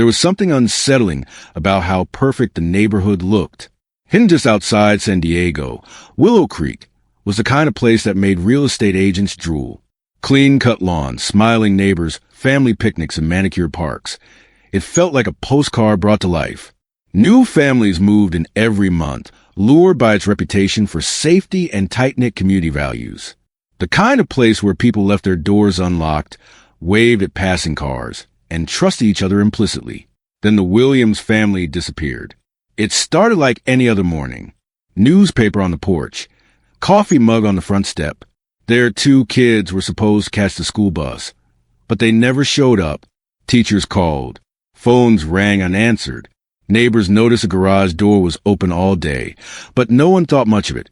There was something unsettling about how perfect the neighborhood looked. Hidden just outside San Diego, Willow Creek was the kind of place that made real estate agents drool. Clean-cut lawns, smiling neighbors, family picnics, and manicured parks. It felt like a postcard brought to life. New families moved in every month, lured by its reputation for safety and tight-knit community values. The kind of place where people left their doors unlocked, waved at passing cars, and trusted each other implicitly. Then the Williams family disappeared. It started like any other morning. Newspaper on the porch, coffee mug on the front step. Their 2 kids were supposed to catch the school bus, but they never showed up. Teachers called. Phones rang unanswered. Neighbors noticed the garage door was open all day, but no one thought much of it.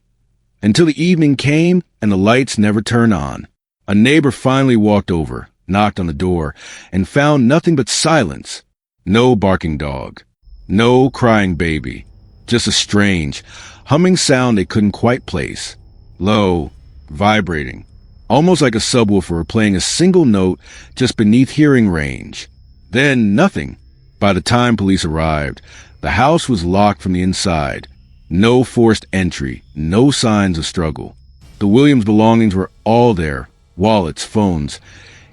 Until the evening came and the lights never turned on. A neighbor finally walked over, knocked on the door, and found nothing but silence. No barking dog. No crying baby. Just a strange, humming sound they couldn't quite place. Low, vibrating, almost like a subwoofer playing a single note just beneath hearing range. Then nothing. By the time police arrived, the house was locked from the inside. No forced entry, no signs of struggle. The Williams' belongings were all there, wallets, phones,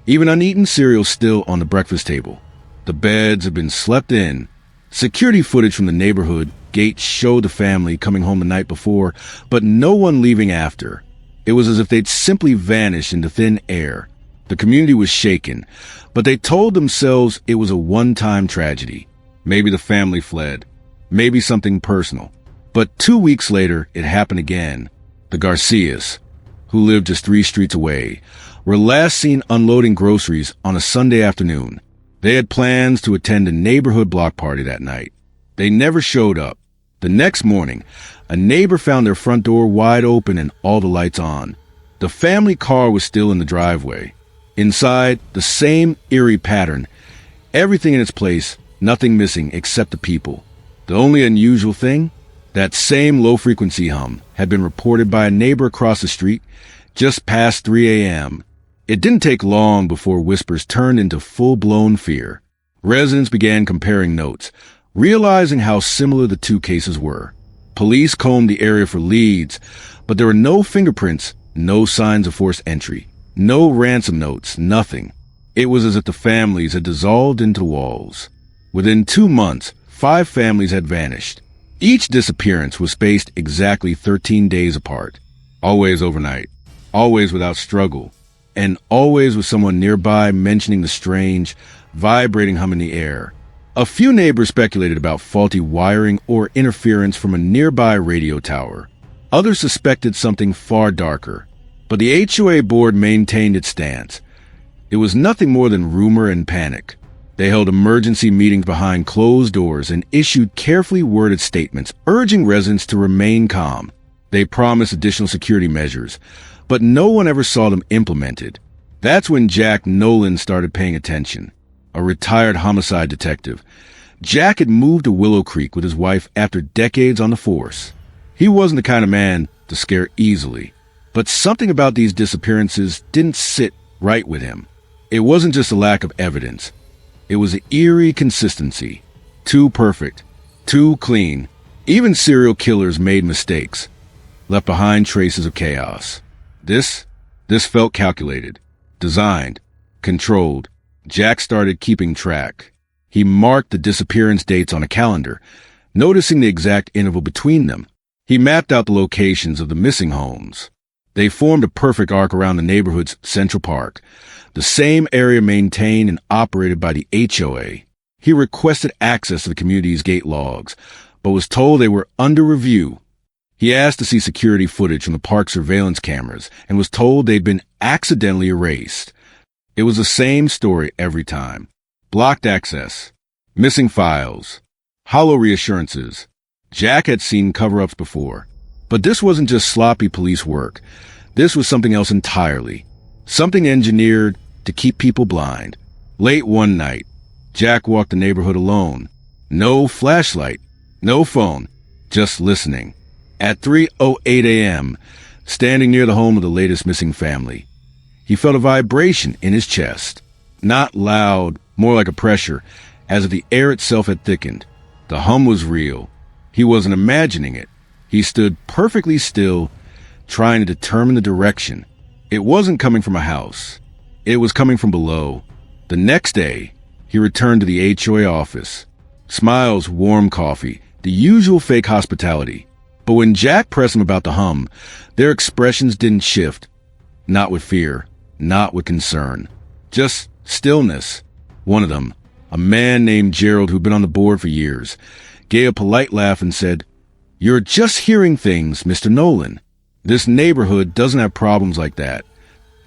even uneaten cereal still on the breakfast table. The beds had been slept in. Security footage from the neighborhood gate showed the family coming home the night before, but no one leaving after. It was as if they'd simply vanished into thin air. The community was shaken, but they told themselves it was a one-time tragedy. Maybe the family fled. Maybe something personal. But 2 weeks later, it happened again. The Garcias, who lived just 3 streets away, were last seen unloading groceries on a Sunday afternoon. They had plans to attend a neighborhood block party that night. They never showed up. The next morning, a neighbor found their front door wide open and all the lights on. The family car was still in the driveway. Inside, the same eerie pattern. Everything in its place, nothing missing except the people. The only unusual thing? That same low-frequency hum had been reported by a neighbor across the street just past 3 a.m. It didn't take long before whispers turned into full-blown fear. Residents began comparing notes, realizing how similar the 2 cases were. Police combed the area for leads, but there were no fingerprints, no signs of forced entry, no ransom notes, nothing. It was as if the families had dissolved into walls. Within 2 months, 5 families had vanished. Each disappearance was spaced exactly 13 days apart. Always overnight, always without struggle, and always with someone nearby mentioning the strange, vibrating hum in the air. A few neighbors speculated about faulty wiring or interference from a nearby radio tower. Others suspected something far darker, but the HOA board maintained its stance. It was nothing more than rumor and panic. They held emergency meetings behind closed doors and issued carefully worded statements urging residents to remain calm. They promised additional security measures, but no one ever saw them implemented. That's when Jack Nolan started paying attention, a retired homicide detective. Jack had moved to Willow Creek with his wife after decades on the force. He wasn't the kind of man to scare easily, but something about these disappearances didn't sit right with him. It wasn't just a lack of evidence. It was an eerie consistency. Too perfect, too clean. Even serial killers made mistakes, left behind traces of chaos. This felt calculated, designed, controlled. Jack started keeping track. He marked the disappearance dates on a calendar, noticing the exact interval between them. He mapped out the locations of the missing homes. They formed a perfect arc around the neighborhood's Central Park, the same area maintained and operated by the HOA. He requested access to the community's gate logs, but was told they were under review. He asked to see security footage from the park surveillance cameras and was told they'd been accidentally erased. It was the same story every time. Blocked access, missing files, hollow reassurances. Jack had seen cover-ups before, but this wasn't just sloppy police work. This was something else entirely. Something engineered to keep people blind. Late one night, Jack walked the neighborhood alone. No flashlight, no phone, just listening. At 3:08 a.m., standing near the home of the latest missing family, he felt a vibration in his chest. Not loud, more like a pressure, as if the air itself had thickened. The hum was real. He wasn't imagining it. He stood perfectly still, trying to determine the direction. It wasn't coming from a house. It was coming from below. The next day, he returned to the HOA office. Smiles, warm coffee, the usual fake hospitality. But when Jack pressed him about the hum, their expressions didn't shift. Not with fear, not with concern. Just stillness. One of them, a man named Gerald who'd been on the board for years, gave a polite laugh and said, "You're just hearing things, Mr. Nolan. This neighborhood doesn't have problems like that."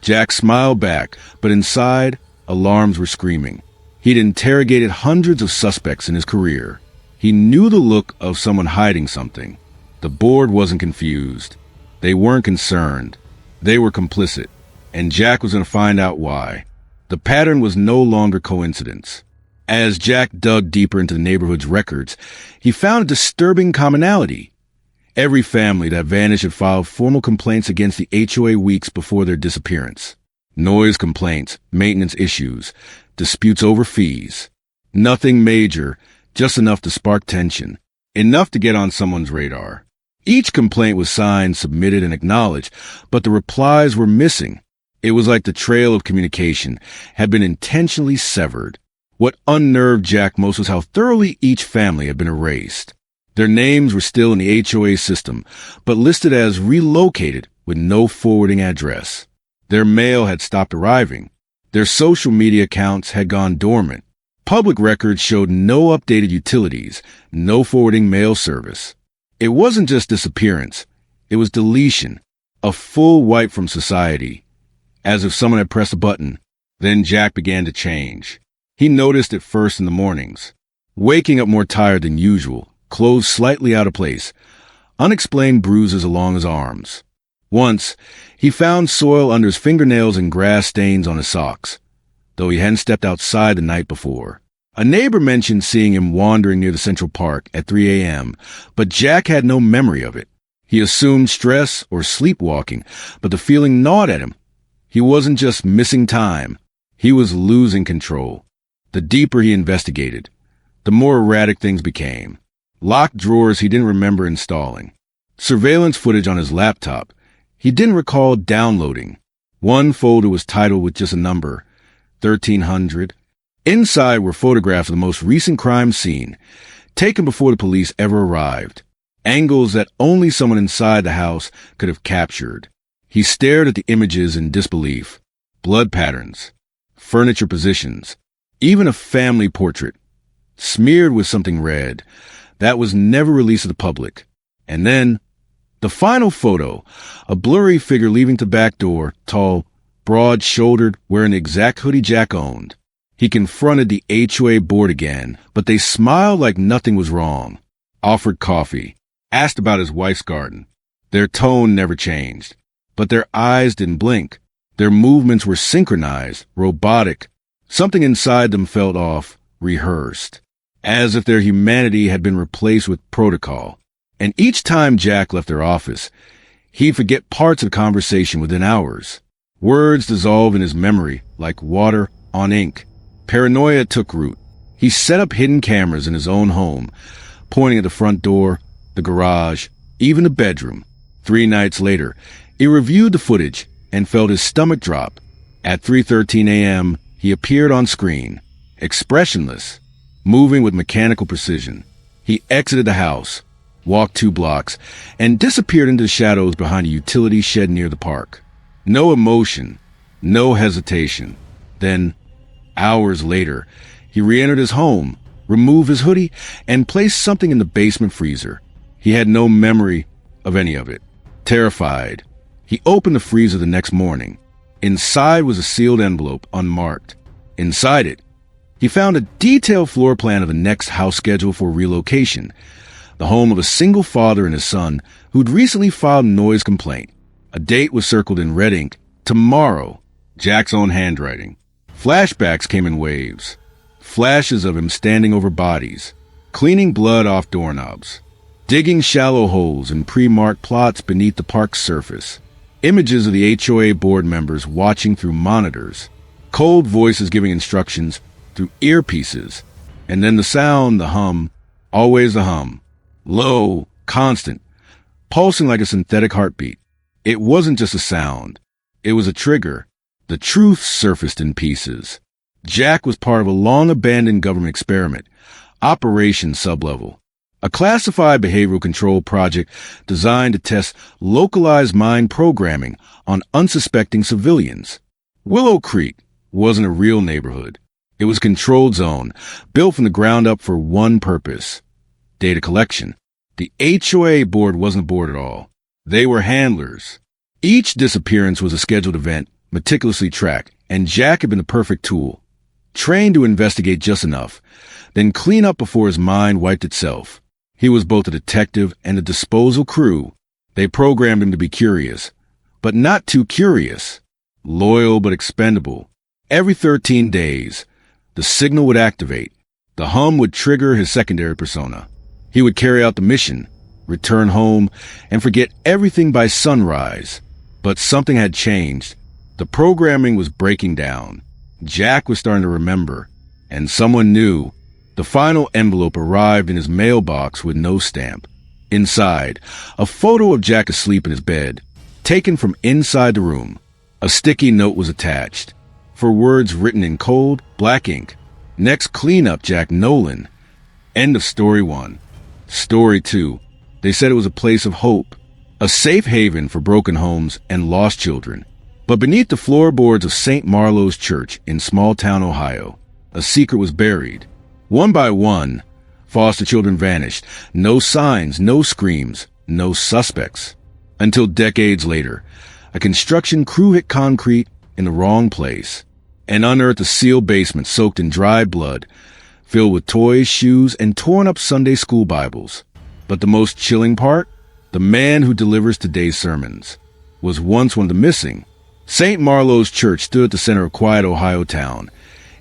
Jack smiled back, but inside, alarms were screaming. He'd interrogated hundreds of suspects in his career. He knew the look of someone hiding something. The board wasn't confused. They weren't concerned. They were complicit, and Jack was going to find out why. The pattern was no longer coincidence. As Jack dug deeper into the neighborhood's records, he found a disturbing commonality. Every family that vanished had filed formal complaints against the HOA weeks before their disappearance. Noise complaints, maintenance issues, disputes over fees. Nothing major, just enough to spark tension, enough to get on someone's radar. Each complaint was signed, submitted, and acknowledged, but the replies were missing. It was like the trail of communication had been intentionally severed. What unnerved Jack most was how thoroughly each family had been erased. Their names were still in the HOA system, but listed as relocated with no forwarding address. Their mail had stopped arriving. Their social media accounts had gone dormant. Public records showed no updated utilities, no forwarding mail service. It wasn't just disappearance. It was deletion, a full wipe from society. As if someone had pressed a button, then Jack began to change. He noticed it first in the mornings. Waking up more tired than usual, clothes slightly out of place, unexplained bruises along his arms. Once, he found soil under his fingernails and grass stains on his socks, though he hadn't stepped outside the night before. A neighbor mentioned seeing him wandering near the Central Park at 3 a.m., but Jack had no memory of it. He assumed stress or sleepwalking, but the feeling gnawed at him. He wasn't just missing time. He was losing control. The deeper he investigated, the more erratic things became. Locked drawers he didn't remember installing. Surveillance footage on his laptop he didn't recall downloading. One folder was titled with just a number, 1300. Inside were photographs of the most recent crime scene, taken before the police ever arrived. Angles that only someone inside the house could have captured. He stared at the images in disbelief. Blood patterns, furniture positions, even a family portrait, smeared with something red, that was never released to the public. And then, the final photo, a blurry figure leaving the back door, tall, broad-shouldered, wearing the exact hoodie Jack owned. He confronted the HOA board again, but they smiled like nothing was wrong. Offered coffee, asked about his wife's garden. Their tone never changed, but their eyes didn't blink. Their movements were synchronized, robotic. Something inside them felt off, rehearsed, as if their humanity had been replaced with protocol. And each time Jack left their office, he'd forget parts of the conversation within hours. Words dissolved in his memory like water on ink. Paranoia took root. He set up hidden cameras in his own home, pointing at the front door, the garage, even the bedroom. 3 nights later, he reviewed the footage and felt his stomach drop. At 3:13 a.m., he appeared on screen, expressionless, moving with mechanical precision. He exited the house, walked 2 blocks, and disappeared into the shadows behind a utility shed near the park. No emotion, no hesitation. Then, hours later, he re-entered his home, removed his hoodie, and placed something in the basement freezer. He had no memory of any of it. Terrified, he opened the freezer the next morning. Inside was a sealed envelope, unmarked. Inside it, he found a detailed floor plan of the next house schedule for relocation, the home of a single father and his son who'd recently filed a noise complaint. A date was circled in red ink, tomorrow, Jack's own handwriting. Flashbacks came in waves. Flashes of him standing over bodies, cleaning blood off doorknobs, digging shallow holes in pre-marked plots beneath the park's surface. Images of the HOA board members watching through monitors, cold voices giving instructions through earpieces. And then the sound, the hum, always the hum. Low, constant, pulsing like a synthetic heartbeat. It wasn't just a sound. It was a trigger. The truth surfaced in pieces. Jack was part of a long-abandoned government experiment, Operation Sublevel, a classified behavioral control project designed to test localized mind programming on unsuspecting civilians. Willow Creek wasn't a real neighborhood. It was a controlled zone, built from the ground up for one purpose: data collection. The HOA board wasn't bored at all. They were handlers. Each disappearance was a scheduled event, meticulously tracked, and Jack had been the perfect tool. Trained to investigate just enough, then clean up before his mind wiped itself. He was both a detective and a disposal crew. They programmed him to be curious, but not too curious. Loyal but expendable. Every 13 days, the signal would activate. The hum would trigger his secondary persona. He would carry out the mission, return home, and forget everything by sunrise. But something had changed. The programming was breaking down. Jack was starting to remember, and someone knew. The final envelope arrived in his mailbox with no stamp. Inside, a photo of Jack asleep in his bed, taken from inside the room. A sticky note was attached, for words written in cold, black ink. Next cleanup, Jack Nolan. End of story 1. Story 2. They said it was a place of hope, a safe haven for broken homes and lost children. But beneath the floorboards of St. Marlowe's Church in small-town Ohio, a secret was buried. One by one, foster children vanished. No signs, no screams, no suspects. Until decades later, a construction crew hit concrete in the wrong place and unearthed a sealed basement soaked in dried blood, filled with toys, shoes, and torn-up Sunday school Bibles. But the most chilling part? The man who delivers today's sermons was once one of the missing. St. Marlowe's Church stood at the center of quiet Ohio town,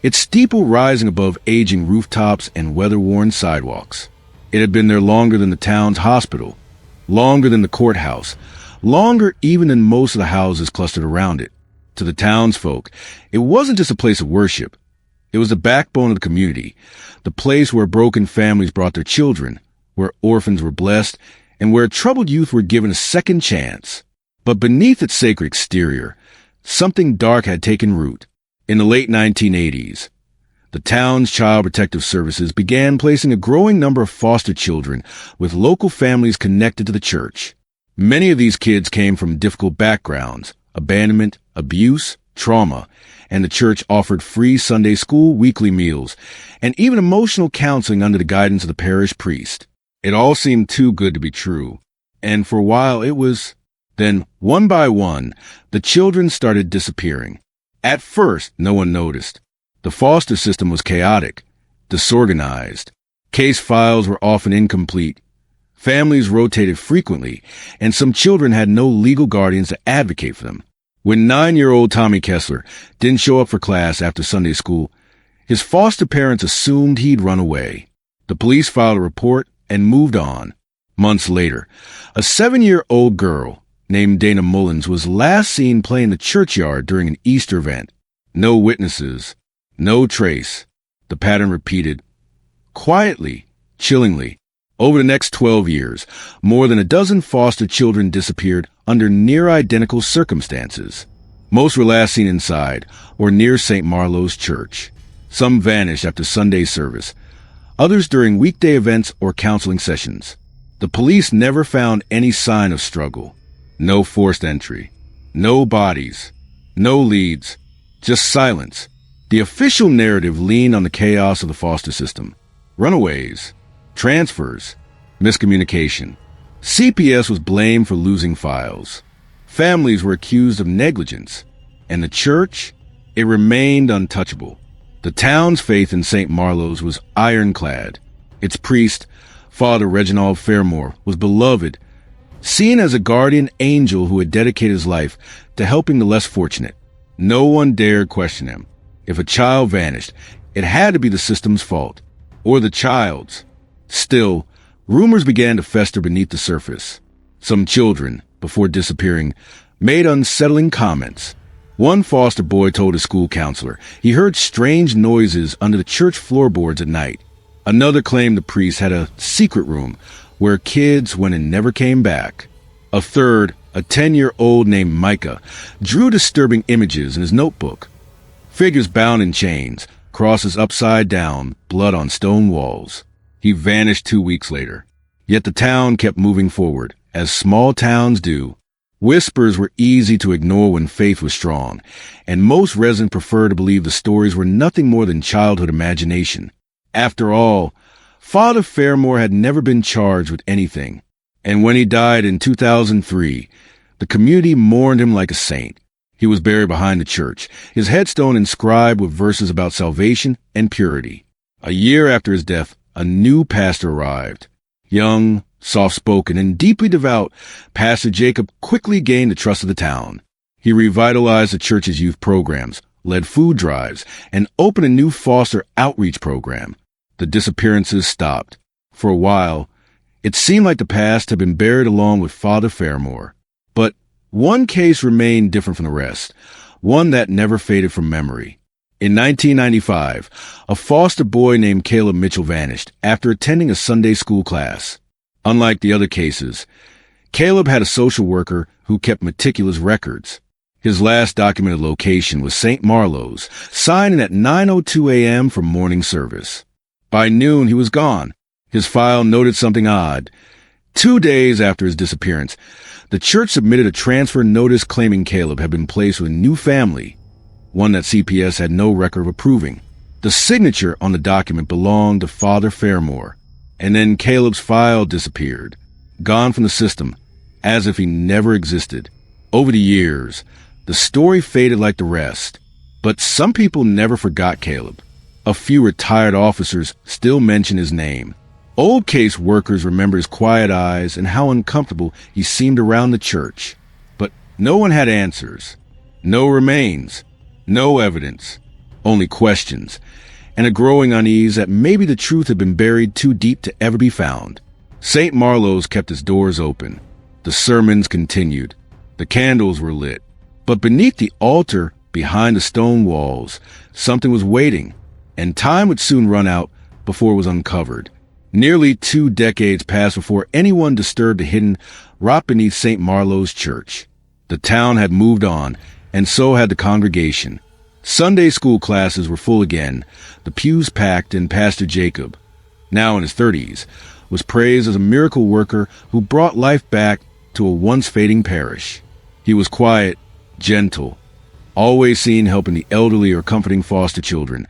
its steeple rising above aging rooftops and weather-worn sidewalks. It had been there longer than the town's hospital, longer than the courthouse, longer even than most of the houses clustered around it. To the townsfolk, it wasn't just a place of worship. It was the backbone of the community, the place where broken families brought their children, where orphans were blessed, and where troubled youth were given a second chance. But beneath its sacred exterior, something dark had taken root. In the late 1980s, the town's child protective services began placing a growing number of foster children with local families connected to the church. Many of these kids came from difficult backgrounds, abandonment, abuse, trauma, and the church offered free Sunday school, weekly meals, and even emotional counseling under the guidance of the parish priest. It all seemed too good to be true, and for a while it was. Then, one by one, the children started disappearing. At first, no one noticed. The foster system was chaotic, disorganized. Case files were often incomplete. Families rotated frequently, and some children had no legal guardians to advocate for them. When 9-year-old Tommy Kessler didn't show up for class after Sunday school, his foster parents assumed he'd run away. The police filed a report and moved on. Months later, a 7-year-old girl named Dana Mullins was last seen playing the churchyard during an Easter event. No witnesses, no trace. The pattern repeated. Quietly, chillingly. Over the next 12 years, more than a dozen foster children disappeared under near-identical circumstances. Most were last seen inside or near St. Marlowe's Church. Some vanished after Sunday service, others during weekday events or counseling sessions. The police never found any sign of struggle. No forced entry. No bodies. No leads. Just silence. The official narrative leaned on the chaos of the foster system. Runaways. Transfers. Miscommunication. CPS was blamed for losing files. Families were accused of negligence. And the church? It remained untouchable. The town's faith in St. Marlowe's was ironclad. Its priest, Father Reginald Fairmore, was beloved, seen as a guardian angel who had dedicated his life to helping the less fortunate. No one dared question him. If a child vanished, it had to be the system's fault, or the child's. Still, rumors began to fester beneath the surface. Some children, before disappearing, made unsettling comments. One foster boy told his school counselor he heard strange noises under the church floorboards at night. Another claimed the priest had a secret room where kids went and never came back. A third, a 10-year-old named Micah, drew disturbing images in his notebook. Figures bound in chains, crosses upside down, blood on stone walls. He vanished 2 weeks later. Yet the town kept moving forward, as small towns do. Whispers were easy to ignore when faith was strong, and most residents preferred to believe the stories were nothing more than childhood imagination. After all, Father Fairmore had never been charged with anything, and when he died in 2003, the community mourned him like a saint. He was buried behind the church, his headstone inscribed with verses about salvation and purity. A year after his death, a new pastor arrived. Young, soft-spoken, and deeply devout, Pastor Jacob quickly gained the trust of the town. He revitalized the church's youth programs, led food drives, and opened a new foster outreach program. The disappearances stopped. For a while, it seemed like the past had been buried along with Father Fairmore. But one case remained different from the rest, one that never faded from memory. In 1995, a foster boy named Caleb Mitchell vanished after attending a Sunday school class. Unlike the other cases, Caleb had a social worker who kept meticulous records. His last documented location was St. Marlowe's, signing at 9:02 a.m. for morning service. By noon, he was gone. His file noted something odd. 2 days after his disappearance, the church submitted a transfer notice claiming Caleb had been placed with a new family, one that CPS had no record of approving. The signature on the document belonged to Father Fairmore, and then Caleb's file disappeared, gone from the system, as if he never existed. Over the years, the story faded like the rest, but some people never forgot Caleb. A few retired officers still mention his name. Old case workers remember his quiet eyes and how uncomfortable he seemed around the church. But no one had answers. No remains. No evidence. Only questions. And a growing unease that maybe the truth had been buried too deep to ever be found. St. Marlowe's kept its doors open. The sermons continued. The candles were lit. But beneath the altar, behind the stone walls, something was waiting, and time would soon run out before it was uncovered. Nearly 2 decades passed before anyone disturbed the hidden rot beneath St. Marlowe's church. The town had moved on, and so had the congregation. Sunday school classes were full again, the pews packed, and Pastor Jacob, now in his 30s, was praised as a miracle worker who brought life back to a once-fading parish. He was quiet, gentle, always seen helping the elderly or comforting foster children,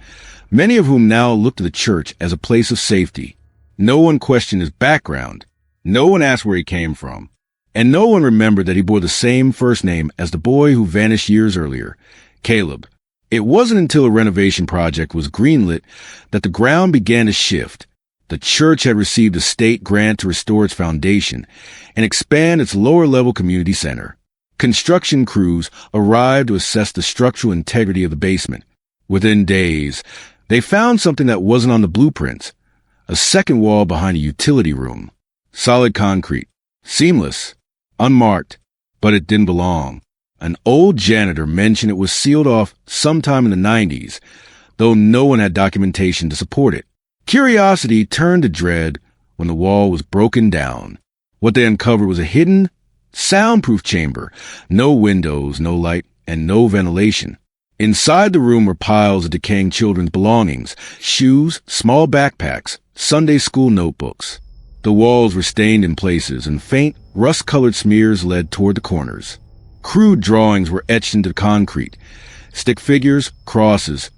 many of whom now looked to the church as a place of safety. No one questioned his background. No one asked where he came from. And no one remembered that he bore the same first name as the boy who vanished years earlier, Caleb. It wasn't until a renovation project was greenlit that the ground began to shift. The church had received a state grant to restore its foundation and expand its lower-level community center. Construction crews arrived to assess the structural integrity of the basement. Within days, they found something that wasn't on the blueprints. A second wall behind a utility room. Solid concrete. Seamless. Unmarked. But it didn't belong. An old janitor mentioned it was sealed off sometime in the 90s, though no one had documentation to support it. Curiosity turned to dread when the wall was broken down. What they uncovered was a hidden, soundproof chamber. No windows, no light, and no ventilation. Inside the room were piles of decaying children's belongings, shoes, small backpacks, Sunday school notebooks. The walls were stained in places, and faint, rust-colored smears led toward the corners. Crude drawings were etched into the concrete. Stick figures, crosses,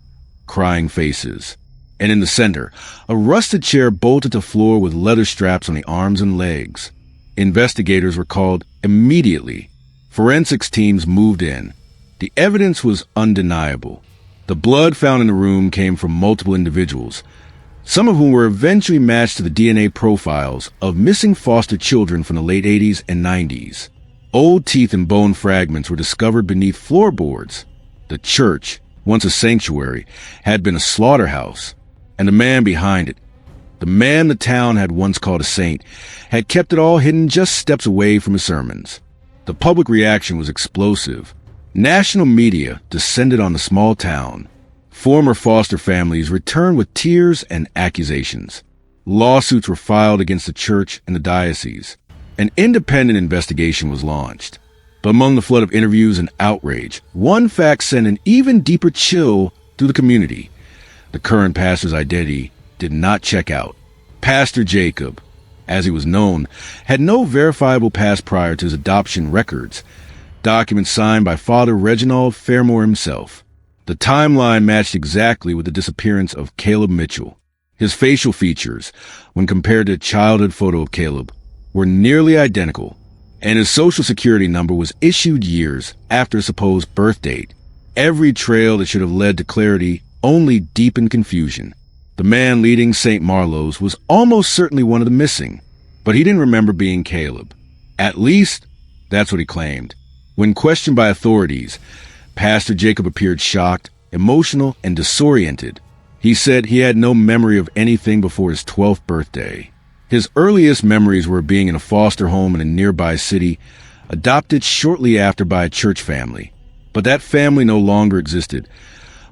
crying faces. And in the center, a rusted chair bolted to the floor with leather straps on the arms and legs. Investigators were called immediately. Forensics teams moved in. The evidence was undeniable. The blood found in the room came from multiple individuals, some of whom were eventually matched to the DNA profiles of missing foster children from the late 80s and 90s. Old teeth and bone fragments were discovered beneath floorboards. The church, once a sanctuary, had been a slaughterhouse, and the man behind it, the man the town had once called a saint, had kept it all hidden just steps away from his sermons. The public reaction was explosive. National media descended on the small town. Former foster families returned with tears and accusations. Lawsuits were filed against the church and the diocese. An independent investigation was launched. But among the flood of interviews and outrage, one fact sent an even deeper chill through the community. The current pastor's identity did not check out. Pastor Jacob, as he was known, had no verifiable past prior to his adoption records, documents signed by Father Reginald Fairmore himself. The timeline matched exactly with the disappearance of Caleb Mitchell. His facial features, when compared to a childhood photo of Caleb, were nearly identical, and his social security number was issued years after a supposed birth date. Every trail that should have led to clarity only deepened confusion. The man leading St. Marlowe's was almost certainly one of the missing, but he didn't remember being Caleb. At least, that's what he claimed. When questioned by authorities, Pastor Jacob appeared shocked, emotional, and disoriented. He said he had no memory of anything before his 12th birthday. His earliest memories were being in a foster home in a nearby city, adopted shortly after by a church family. But that family no longer existed.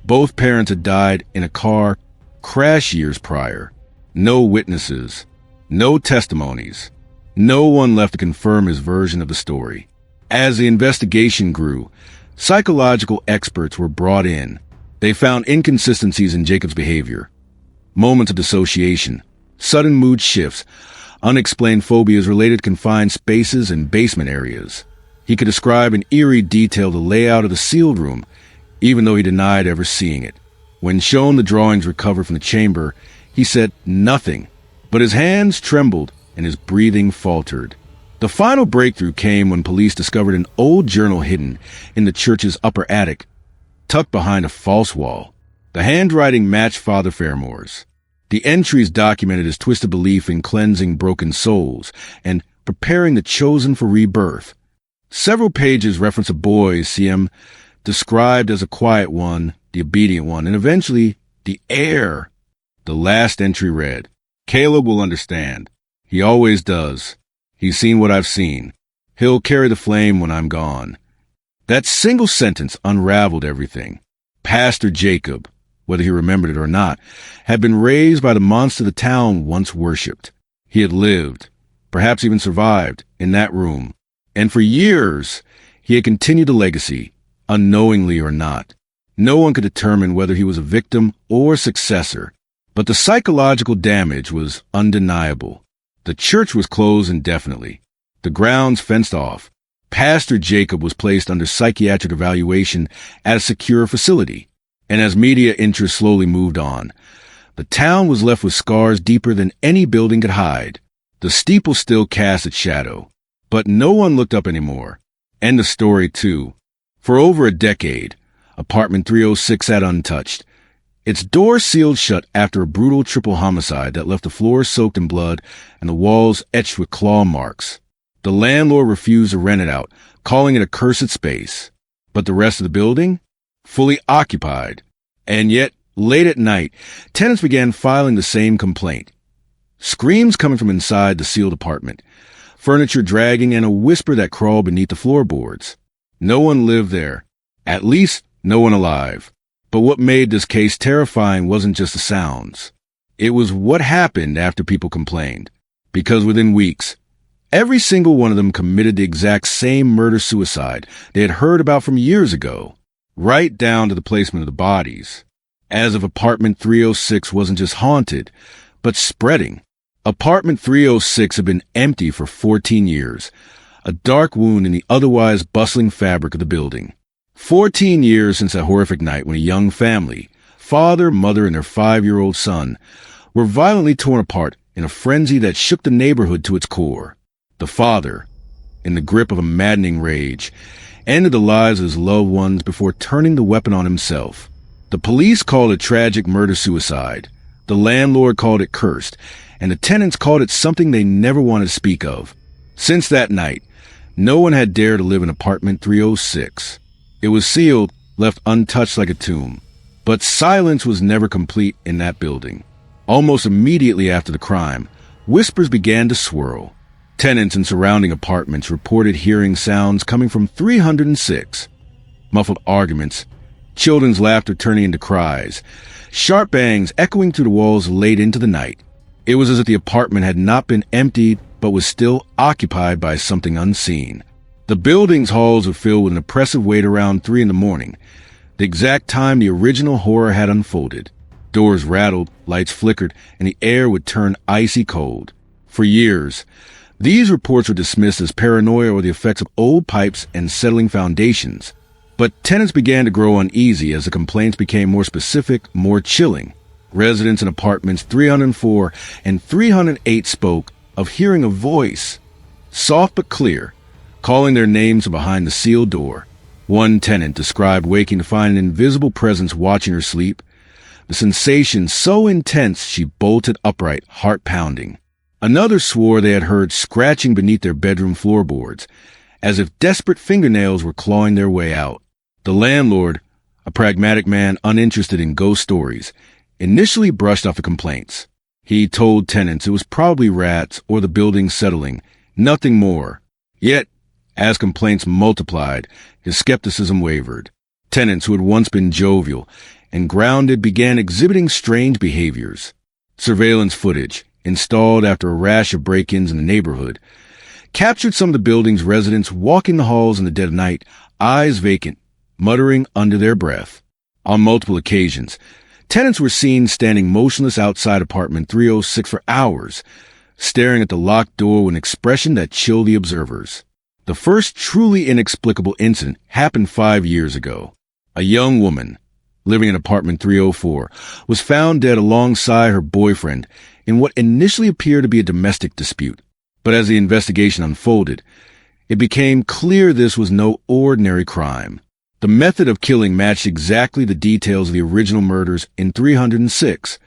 Both parents had died in a car crash years prior. No witnesses, no testimonies, no one left to confirm his version of the story. As the investigation grew, psychological experts were brought in. They found inconsistencies in Jacob's behavior, moments of dissociation, sudden mood shifts, unexplained phobias related to confined spaces and basement areas. He could describe in eerie detail the layout of the sealed room, even though he denied ever seeing it. When shown the drawings recovered from the chamber, he said nothing, but his hands trembled and his breathing faltered. The final breakthrough came when police discovered an old journal hidden in the church's upper attic, tucked behind a false wall. The handwriting matched Father Fairmore's. The entries documented his twisted belief in cleansing broken souls and preparing the chosen for rebirth. Several pages reference a boy CM described as a quiet one, the obedient one, and eventually the heir. The last entry read, "Caleb will understand. He always does. He's seen what I've seen. He'll carry the flame when I'm gone." That single sentence unraveled everything. Pastor Jacob, whether he remembered it or not, had been raised by the monster the town once worshipped. He had lived, perhaps even survived, in that room. And for years, he had continued the legacy, unknowingly or not. No one could determine whether he was a victim or successor. But the psychological damage was undeniable. The church was closed indefinitely. The grounds fenced off. Pastor Jacob was placed under psychiatric evaluation at a secure facility. And as media interest slowly moved on, the town was left with scars deeper than any building could hide. The steeple still cast its shadow, but no one looked up anymore. End of story 2. For over a decade, apartment 306 sat untouched. Its door sealed shut after a brutal triple homicide that left the floor soaked in blood and the walls etched with claw marks. The landlord refused to rent it out, calling it a cursed space. But the rest of the building? Fully occupied. And yet, late at night, tenants began filing the same complaint. Screams coming from inside the sealed apartment, furniture dragging, and a whisper that crawled beneath the floorboards. No one lived there. At least, no one alive. But what made this case terrifying wasn't just the sounds. It was what happened after people complained. Because within weeks, every single one of them committed the exact same murder-suicide they had heard about from years ago, right down to the placement of the bodies. As if apartment 306 wasn't just haunted, but spreading. Apartment 306 had been empty for 14 years, a dark wound in the otherwise bustling fabric of the building. 14 years since that horrific night when a young family, father, mother, and their 5-year-old son, were violently torn apart in a frenzy that shook the neighborhood to its core. The father, in the grip of a maddening rage, ended the lives of his loved ones before turning the weapon on himself. The police called it tragic murder-suicide. The landlord called it cursed, and the tenants called it something they never wanted to speak of. Since that night, no one had dared to live in apartment 306. It was sealed, left untouched like a tomb. But silence was never complete in that building. Almost immediately after the crime, whispers began to swirl. Tenants in surrounding apartments reported hearing sounds coming from 306. Muffled arguments, children's laughter turning into cries, sharp bangs echoing through the walls late into the night. It was as if the apartment had not been emptied, but was still occupied by something unseen. The building's halls were filled with an oppressive wait around 3 in the morning, the exact time the original horror had unfolded. Doors rattled, lights flickered, and the air would turn icy cold. For years, these reports were dismissed as paranoia or the effects of old pipes and settling foundations. But tenants began to grow uneasy as the complaints became more specific, more chilling. Residents in apartments 304 and 308 spoke of hearing a voice, soft but clear, calling their names from behind the sealed door. One tenant described waking to find an invisible presence watching her sleep, the sensation so intense she bolted upright, heart pounding. Another swore they had heard scratching beneath their bedroom floorboards, as if desperate fingernails were clawing their way out. The landlord, a pragmatic man uninterested in ghost stories, initially brushed off the complaints. He told tenants it was probably rats or the building settling, nothing more. Yet, as complaints multiplied, his skepticism wavered. Tenants who had once been jovial and grounded began exhibiting strange behaviors. Surveillance footage, installed after a rash of break-ins in the neighborhood, captured some of the building's residents walking the halls in the dead of night, eyes vacant, muttering under their breath. On multiple occasions, tenants were seen standing motionless outside apartment 306 for hours, staring at the locked door with an expression that chilled the observers. The first truly inexplicable incident happened 5 years ago. A young woman, living in apartment 304, was found dead alongside her boyfriend in what initially appeared to be a domestic dispute. But as the investigation unfolded, it became clear this was no ordinary crime. The method of killing matched exactly the details of the original murders in 306.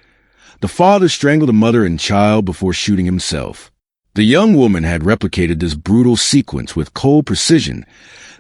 The father strangled the mother and child before shooting himself. The young woman had replicated this brutal sequence with cold precision,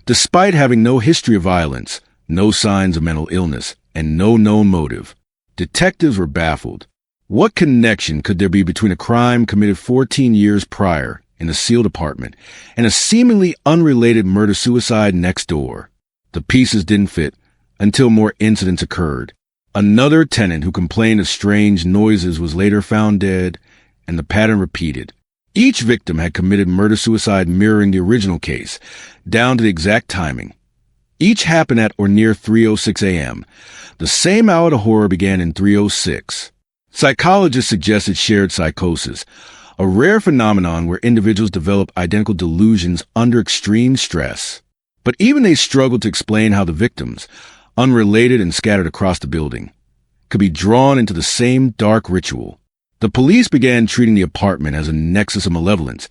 despite having no history of violence, no signs of mental illness, and no known motive. Detectives were baffled. What connection could there be between a crime committed 14 years prior in a sealed apartment and a seemingly unrelated murder-suicide next door? The pieces didn't fit until more incidents occurred. Another tenant who complained of strange noises was later found dead, and the pattern repeated. Each victim had committed murder-suicide mirroring the original case, down to the exact timing. Each happened at or near 3:06 a.m. The same hour the horror began in 3:06. Psychologists suggested shared psychosis, a rare phenomenon where individuals develop identical delusions under extreme stress. But even they struggled to explain how the victims, unrelated and scattered across the building, could be drawn into the same dark ritual. The police began treating the apartment as a nexus of malevolence,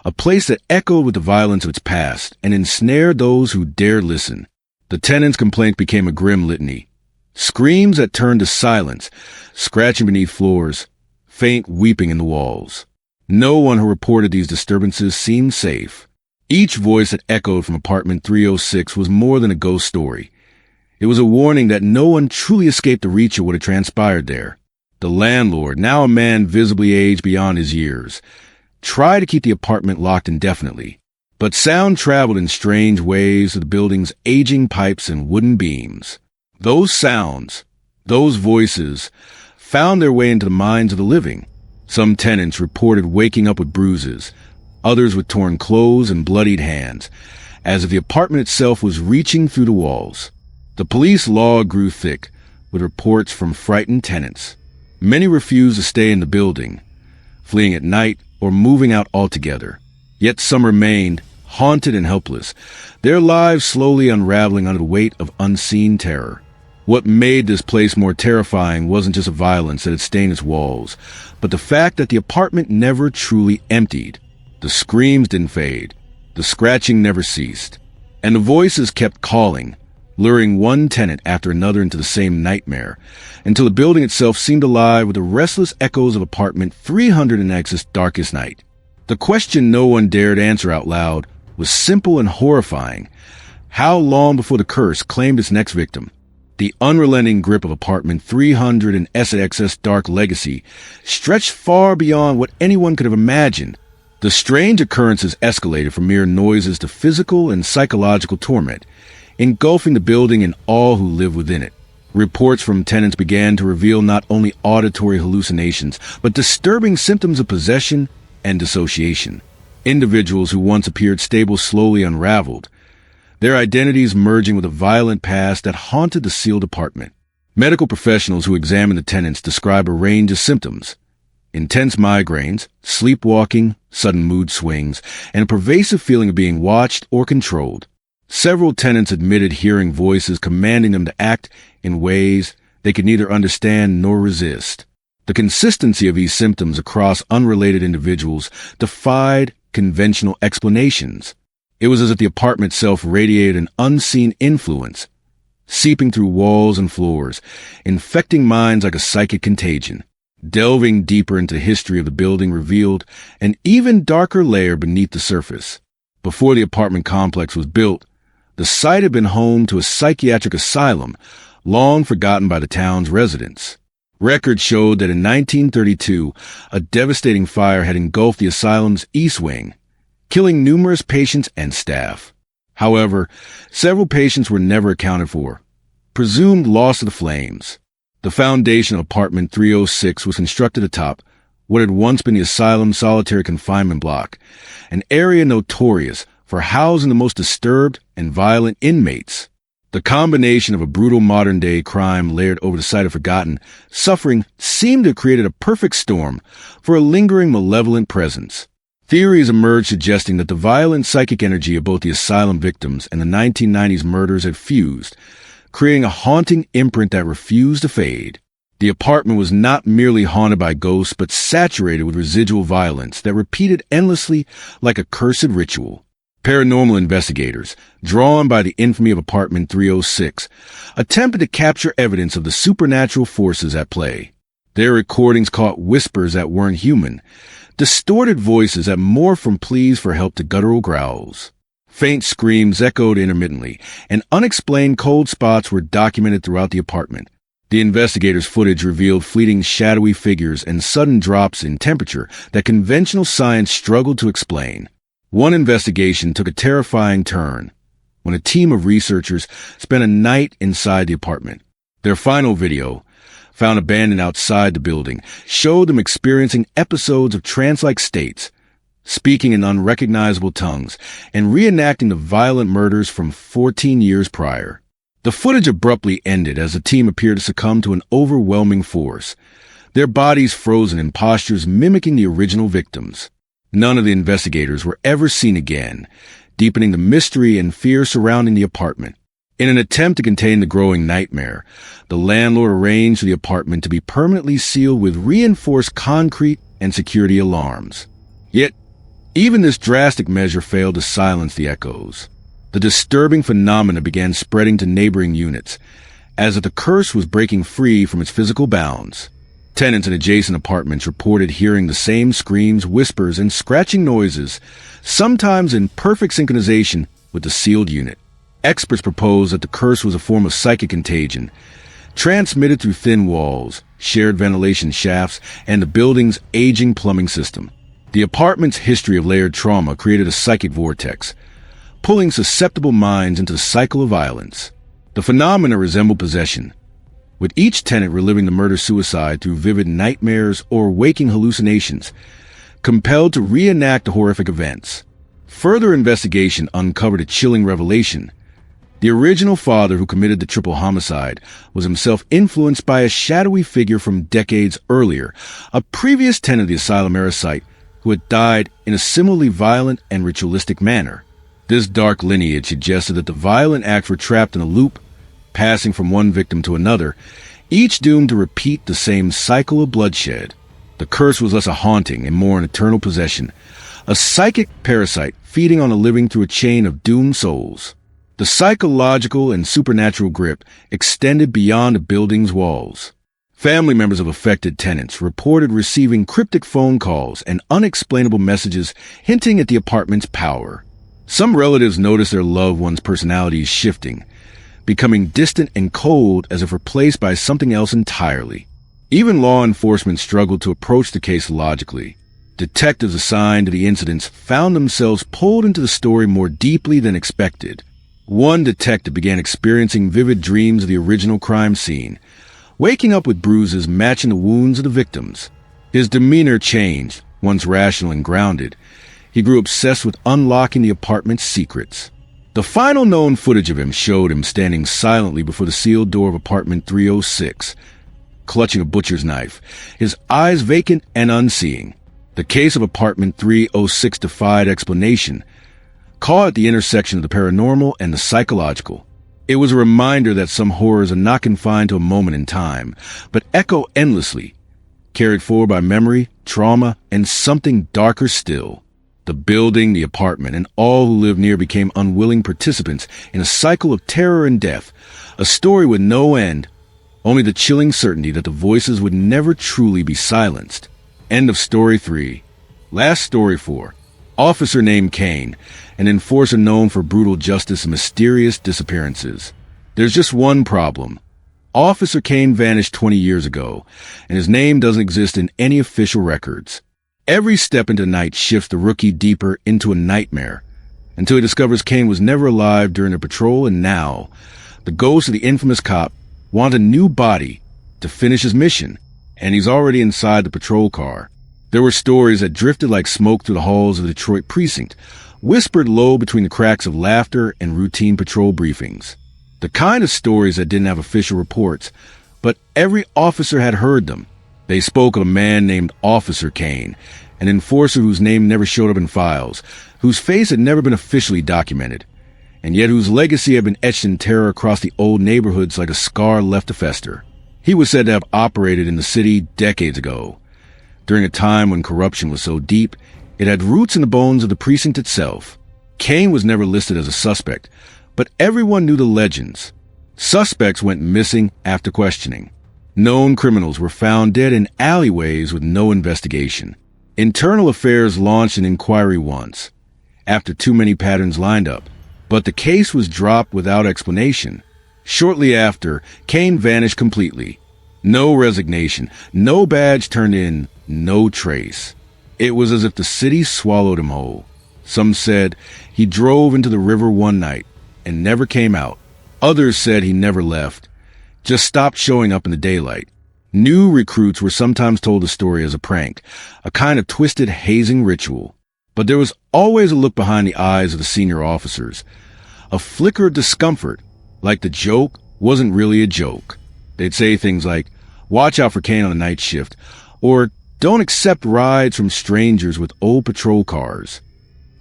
a place that echoed with the violence of its past and ensnared those who dared listen. The tenants' complaint became a grim litany. Screams that turned to silence, scratching beneath floors, faint weeping in the walls. No one who reported these disturbances seemed safe. Each voice that echoed from apartment 306 was more than a ghost story. It was a warning that no one truly escaped the reach of what had transpired there. The landlord, now a man visibly aged beyond his years, tried to keep the apartment locked indefinitely, but sound traveled in strange waves through the building's aging pipes and wooden beams. Those sounds, those voices, found their way into the minds of the living. Some tenants reported waking up with bruises, others with torn clothes and bloodied hands, as if the apartment itself was reaching through the walls. The police log grew thick, with reports from frightened tenants. Many refused to stay in the building, fleeing at night or moving out altogether. Yet some remained, haunted and helpless, their lives slowly unraveling under the weight of unseen terror. What made this place more terrifying wasn't just the violence that had stained its walls, but the fact that the apartment never truly emptied. The screams didn't fade, the scratching never ceased, and the voices kept calling, luring one tenant after another into the same nightmare, until the building itself seemed alive with the restless echoes of apartment 300's darkest night. The question no one dared answer out loud was simple and horrifying. How long before the curse claimed its next victim? The unrelenting grip of apartment 300 and SX's dark legacy stretched far beyond what anyone could have imagined. The strange occurrences escalated from mere noises to physical and psychological torment, engulfing the building and all who lived within it. Reports from tenants began to reveal not only auditory hallucinations, but disturbing symptoms of possession and dissociation. Individuals who once appeared stable slowly unraveled, their identities merging with a violent past that haunted the sealed apartment. Medical professionals who examined the tenants describe a range of symptoms: intense migraines, sleepwalking, sudden mood swings, and a pervasive feeling of being watched or controlled. Several tenants admitted hearing voices commanding them to act in ways they could neither understand nor resist. The consistency of these symptoms across unrelated individuals defied conventional explanations. It was as if the apartment itself radiated an unseen influence, seeping through walls and floors, infecting minds like a psychic contagion. Delving deeper into the history of the building revealed an even darker layer beneath the surface. Before the apartment complex was built, the site had been home to a psychiatric asylum, long forgotten by the town's residents. Records showed that in 1932, a devastating fire had engulfed the asylum's east wing, killing numerous patients and staff. However, several patients were never accounted for, presumed lost to the flames. The foundation of apartment 306 was constructed atop what had once been the asylum's solitary confinement block, an area notorious for housing the most disturbed and violent inmates. The combination of a brutal modern-day crime layered over the site of forgotten suffering seemed to have created a perfect storm for a lingering malevolent presence. Theories emerged suggesting that the violent psychic energy of both the asylum victims and the 1990s murders had fused, creating a haunting imprint that refused to fade. The apartment was not merely haunted by ghosts, but saturated with residual violence that repeated endlessly like a cursed ritual. Paranormal investigators, drawn by the infamy of apartment 306, attempted to capture evidence of the supernatural forces at play. Their recordings caught whispers that weren't human, distorted voices that morphed from pleas for help to guttural growls. Faint screams echoed intermittently, and unexplained cold spots were documented throughout the apartment. The investigators' footage revealed fleeting shadowy figures and sudden drops in temperature that conventional science struggled to explain. One investigation took a terrifying turn when a team of researchers spent a night inside the apartment. Their final video, found abandoned outside the building, showed them experiencing episodes of trance-like states, speaking in unrecognizable tongues, and reenacting the violent murders from 14 years prior. The footage abruptly ended as the team appeared to succumb to an overwhelming force, their bodies frozen in postures mimicking the original victims. None of the investigators were ever seen again, deepening the mystery and fear surrounding the apartment. In an attempt to contain the growing nightmare, the landlord arranged for the apartment to be permanently sealed with reinforced concrete and security alarms. Yet, even this drastic measure failed to silence the echoes. The disturbing phenomena began spreading to neighboring units, as if the curse was breaking free from its physical bounds. Tenants in adjacent apartments reported hearing the same screams, whispers, and scratching noises, sometimes in perfect synchronization with the sealed unit. Experts proposed that the curse was a form of psychic contagion, transmitted through thin walls, shared ventilation shafts, and the building's aging plumbing system. The apartment's history of layered trauma created a psychic vortex, pulling susceptible minds into the cycle of violence. The phenomena resembled possession, with each tenant reliving the murder-suicide through vivid nightmares or waking hallucinations, compelled to reenact the horrific events. Further investigation uncovered a chilling revelation. The original father who committed the triple homicide was himself influenced by a shadowy figure from decades earlier, a previous tenant of the asylum-era site who had died in a similarly violent and ritualistic manner. This dark lineage suggested that the violent acts were trapped in a loop, passing from one victim to another, each doomed to repeat the same cycle of bloodshed. The curse was less a haunting and more an eternal possession, a psychic parasite feeding on the living through a chain of doomed souls. The psychological and supernatural grip extended beyond the building's walls. Family members of affected tenants reported receiving cryptic phone calls and unexplainable messages hinting at the apartment's power. Some relatives noticed their loved one's personalities shifting, becoming distant and cold as if replaced by something else entirely. Even law enforcement struggled to approach the case logically. Detectives assigned to the incidents found themselves pulled into the story more deeply than expected. One detective began experiencing vivid dreams of the original crime scene, waking up with bruises matching the wounds of the victims. His demeanor changed, once rational and grounded. He grew obsessed with unlocking the apartment's secrets. The final known footage of him showed him standing silently before the sealed door of apartment 306, clutching a butcher's knife, his eyes vacant and unseeing. The case of apartment 306 defied explanation, caught at the intersection of the paranormal and the psychological. It was a reminder that some horrors are not confined to a moment in time, but echo endlessly, carried forward by memory, trauma, and something darker still. The building, the apartment, and all who lived near became unwilling participants in a cycle of terror and death, a story with no end, only the chilling certainty that the voices would never truly be silenced. End of story 3. Last story 4. Officer named Kane, an enforcer known for brutal justice and mysterious disappearances. There's just one problem. Officer Kane vanished 20 years ago, and his name doesn't exist in any official records. Every step into the night shifts the rookie deeper into a nightmare, until he discovers Kane was never alive during a patrol, and now, the ghost of the infamous cop wants a new body to finish his mission, and he's already inside the patrol car. There were stories that drifted like smoke through the halls of the Detroit precinct, whispered low between the cracks of laughter and routine patrol briefings. The kind of stories that didn't have official reports, but every officer had heard them. They spoke of a man named Officer Kane, an enforcer whose name never showed up in files, whose face had never been officially documented, and yet whose legacy had been etched in terror across the old neighborhoods like a scar left to fester. He was said to have operated in the city decades ago, during a time when corruption was so deep, it had roots in the bones of the precinct itself. Kane was never listed as a suspect, but everyone knew the legends. Suspects went missing after questioning. Known criminals were found dead in alleyways with no investigation. Internal Affairs launched an inquiry once, after too many patterns lined up, but the case was dropped without explanation. Shortly after, Kane vanished completely. No resignation, no badge turned in, no trace. It was as if the city swallowed him whole. Some said he drove into the river one night and never came out. Others said he never left, just stopped showing up in the daylight. New recruits were sometimes told the story as a prank, a kind of twisted hazing ritual. But there was always a look behind the eyes of the senior officers, a flicker of discomfort, like the joke wasn't really a joke. They'd say things like, "Watch out for Kane on the night shift," or "Don't accept rides from strangers with old patrol cars."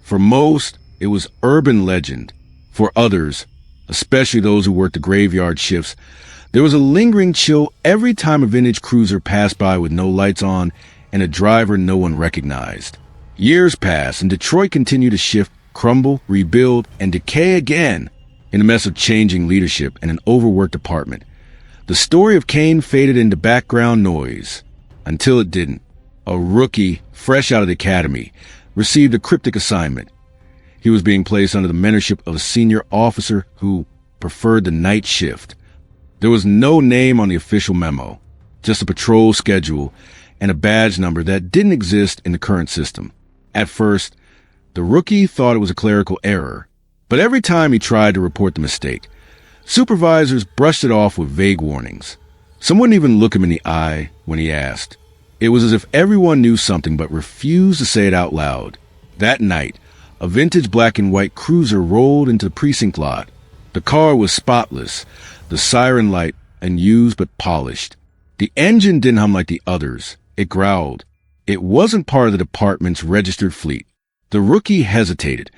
For most, it was urban legend. For others, especially those who worked the graveyard shifts, there was a lingering chill every time a vintage cruiser passed by with no lights on and a driver no one recognized. Years passed, and Detroit continued to shift, crumble, rebuild, and decay again in a mess of changing leadership and an overworked department. The story of Kane faded into background noise, until it didn't. A rookie, fresh out of the academy, received a cryptic assignment. He was being placed under the mentorship of a senior officer who preferred the night shift. There was no name on the official memo, just a patrol schedule and a badge number that didn't exist in the current system. At first, the rookie thought it was a clerical error, but every time he tried to report the mistake, supervisors brushed it off with vague warnings. Some wouldn't even look him in the eye when he asked. It was as if everyone knew something but refused to say it out loud. That night, a vintage black and white cruiser rolled into the precinct lot. The car was spotless, the siren light unused but polished. The engine didn't hum like the others. It growled. It wasn't part of the department's registered fleet. The rookie hesitated,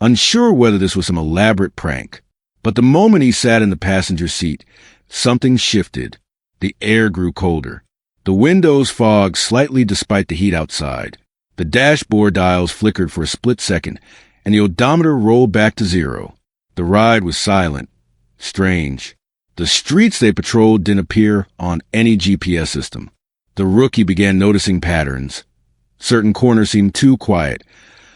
unsure whether this was some elaborate prank. But the moment he sat in the passenger seat, something shifted. The air grew colder. The windows fogged slightly despite the heat outside. The dashboard dials flickered for a split second, and the odometer rolled back to 0. The ride was silent. Strange. The streets they patrolled didn't appear on any GPS system. The rookie began noticing patterns. Certain corners seemed too quiet.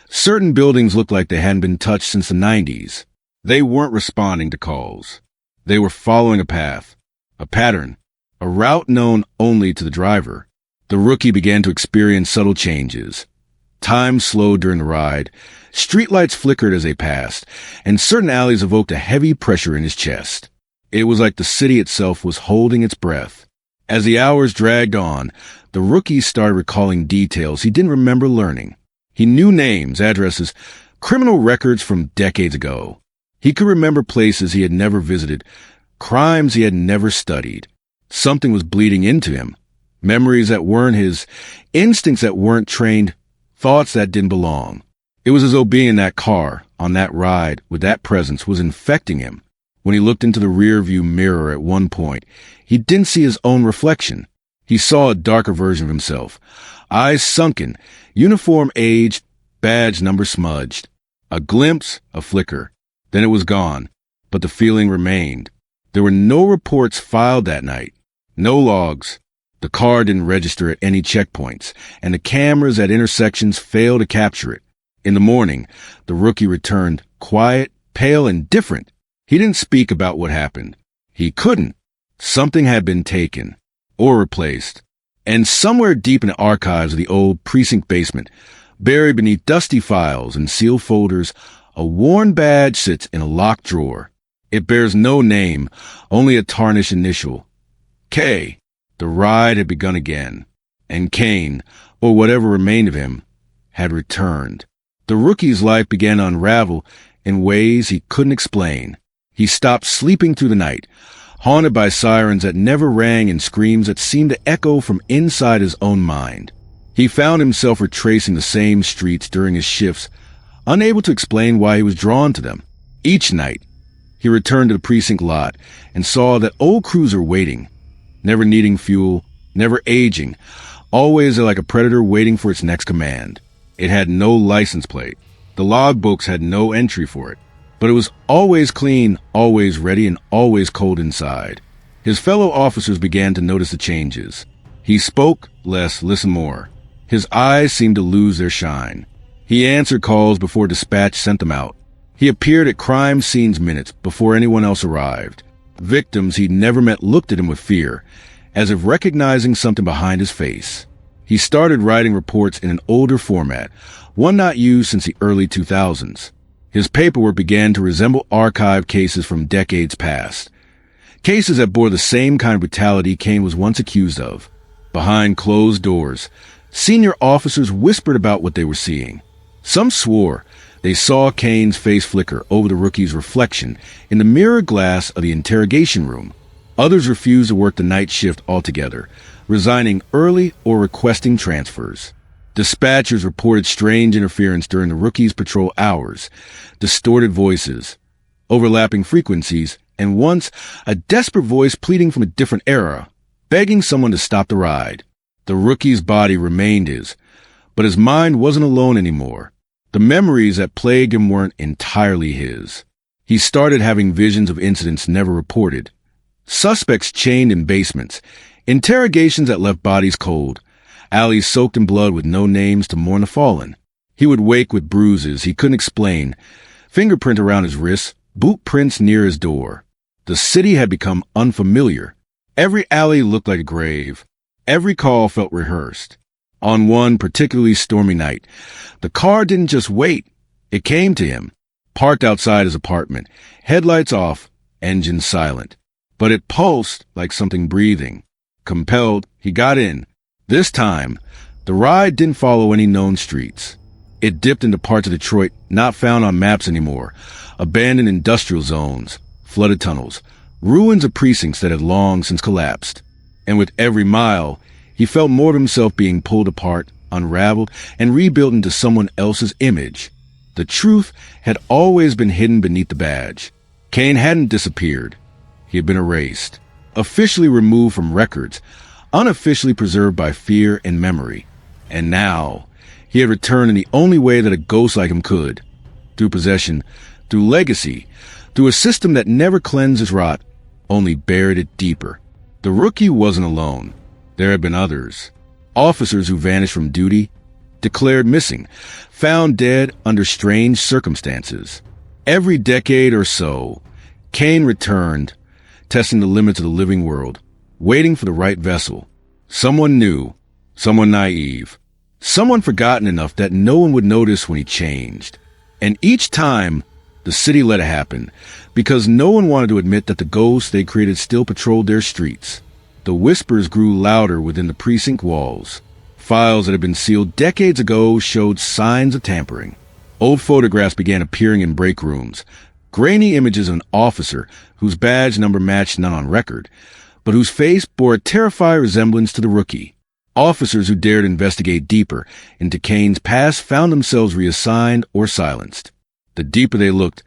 Certain buildings looked like they hadn't been touched since the 90s. They weren't responding to calls. They were following a path, a pattern, a route known only to the driver. The rookie began to experience subtle changes. Time slowed during the ride. Streetlights flickered as they passed, and certain alleys evoked a heavy pressure in his chest. It was like the city itself was holding its breath. As the hours dragged on, the rookie started recalling details he didn't remember learning. He knew names, addresses, criminal records from decades ago. He could remember places he had never visited, crimes he had never studied. Something was bleeding into him. Memories that weren't his, instincts that weren't trained, thoughts that didn't belong. It was as though being in that car, on that ride, with that presence, was infecting him. When he looked into the rearview mirror at one point, he didn't see his own reflection. He saw a darker version of himself. Eyes sunken, uniform aged, badge number smudged. A glimpse, a flicker. Then it was gone, but the feeling remained. There were no reports filed that night. No logs. The car didn't register at any checkpoints, and the cameras at intersections failed to capture it. In the morning, the rookie returned, quiet, pale, and different. He didn't speak about what happened. He couldn't. Something had been taken, or replaced. And somewhere deep in the archives of the old precinct basement, buried beneath dusty files and sealed folders, a worn badge sits in a locked drawer. It bears no name, only a tarnished initial. K. The ride had begun again, and Kane, or whatever remained of him, had returned. The rookie's life began to unravel in ways he couldn't explain. He stopped sleeping through the night, haunted by sirens that never rang and screams that seemed to echo from inside his own mind. He found himself retracing the same streets during his shifts, unable to explain why he was drawn to them. Each night, he returned to the precinct lot and saw that old cruiser waiting, never needing fuel, never aging, always like a predator waiting for its next command. It had no license plate. The logbooks had no entry for it, but it was always clean, always ready, and always cold inside. His fellow officers began to notice the changes. He spoke less, listened more. His eyes seemed to lose their shine. He answered calls before dispatch sent them out. He appeared at crime scenes minutes before anyone else arrived. Victims he'd never met looked at him with fear, as if recognizing something behind his face. He started writing reports in an older format, one not used since the early 2000s. His paperwork began to resemble archive cases from decades past. Cases that bore the same kind of brutality Kane was once accused of. Behind closed doors, senior officers whispered about what they were seeing. Some swore they saw Kane's face flicker over the rookie's reflection in the mirror glass of the interrogation room. Others refused to work the night shift altogether, resigning early or requesting transfers. Dispatchers reported strange interference during the rookie's patrol hours, distorted voices, overlapping frequencies, and once a desperate voice pleading from a different era, begging someone to stop the ride. The rookie's body remained his, but his mind wasn't alone anymore. The memories that plagued him weren't entirely his. He started having visions of incidents never reported. Suspects chained in basements, interrogations that left bodies cold, alleys soaked in blood with no names to mourn the fallen. He would wake with bruises he couldn't explain, fingerprint around his wrists, boot prints near his door. The city had become unfamiliar. Every alley looked like a grave. Every call felt rehearsed. On one particularly stormy night, the car didn't just wait. It came to him, parked outside his apartment, headlights off, engine silent. But it pulsed like something breathing. Compelled, he got in. This time, the ride didn't follow any known streets. It dipped into parts of Detroit not found on maps anymore, abandoned industrial zones, flooded tunnels, ruins of precincts that had long since collapsed. And with every mile, he felt more of himself being pulled apart, unraveled, and rebuilt into someone else's image. The truth had always been hidden beneath the badge. Kane hadn't disappeared. He had been erased, officially removed from records, unofficially preserved by fear and memory. And now, he had returned in the only way that a ghost like him could. Through possession, through legacy, through a system that never cleansed his rot, only buried it deeper. The rookie wasn't alone. There had been others. Officers who vanished from duty, declared missing, found dead under strange circumstances. Every decade or so, Kane returned, testing the limits of the living world, waiting for the right vessel. Someone new, someone naive, Someone forgotten enough that no one would notice when he changed. And each time, the city let it happen, because no one wanted to admit that the ghosts they created still patrolled their streets. The whispers grew louder within the precinct walls. Files that had been sealed decades ago showed signs of tampering. Old photographs began appearing in break rooms. Grainy images of an officer whose badge number matched none on record, but whose face bore a terrifying resemblance to the rookie. Officers who dared investigate deeper into Kane's past found themselves reassigned or silenced. The deeper they looked,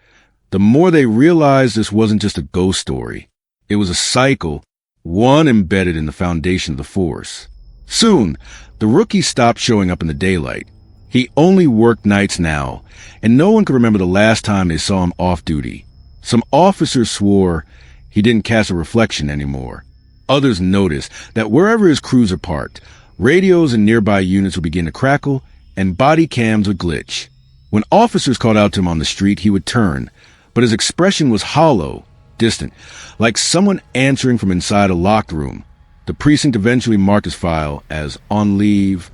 the more they realized this wasn't just a ghost story. It was a cycle, one embedded in the foundation of the force. Soon, the rookie stopped showing up in the daylight. He only worked nights now, and no one could remember the last time they saw him off duty. Some officers swore he didn't cast a reflection anymore. Others noticed that wherever his crews are parked, radios in nearby units would begin to crackle, and body cams would glitch. When officers called out to him on the street, he would turn, but his expression was hollow, distant, like someone answering from inside a locked room. The precinct eventually marked his file as on leave,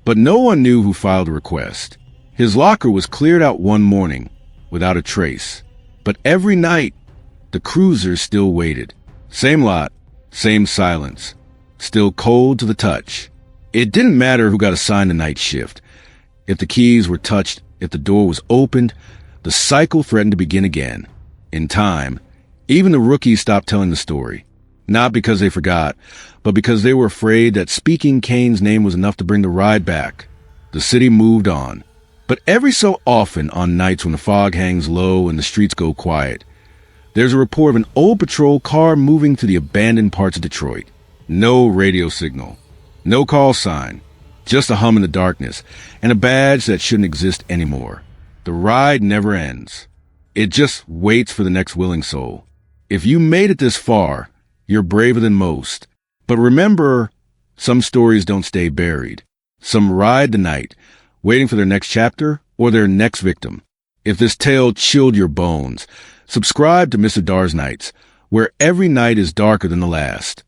but no one knew who filed the request. His locker was cleared out one morning, without a trace. But every night, the cruisers still waited. Same lot, same silence, still cold to the touch. It didn't matter who got assigned the night shift. If the keys were touched, if the door was opened, the cycle threatened to begin again. In time, even the rookies stopped telling the story. Not because they forgot, but because they were afraid that speaking Kane's name was enough to bring the ride back. The city moved on. But every so often, on nights when the fog hangs low and the streets go quiet, there's a report of an old patrol car moving through the abandoned parts of Detroit. No radio signal, no call sign, just a hum in the darkness, and a badge that shouldn't exist anymore. The ride never ends. It just waits for the next willing soul. If you made it this far, you're braver than most. But remember, some stories don't stay buried. Some ride the night, waiting for their next chapter or their next victim. If this tale chilled your bones, subscribe to MrDarXnights, where every night is darker than the last.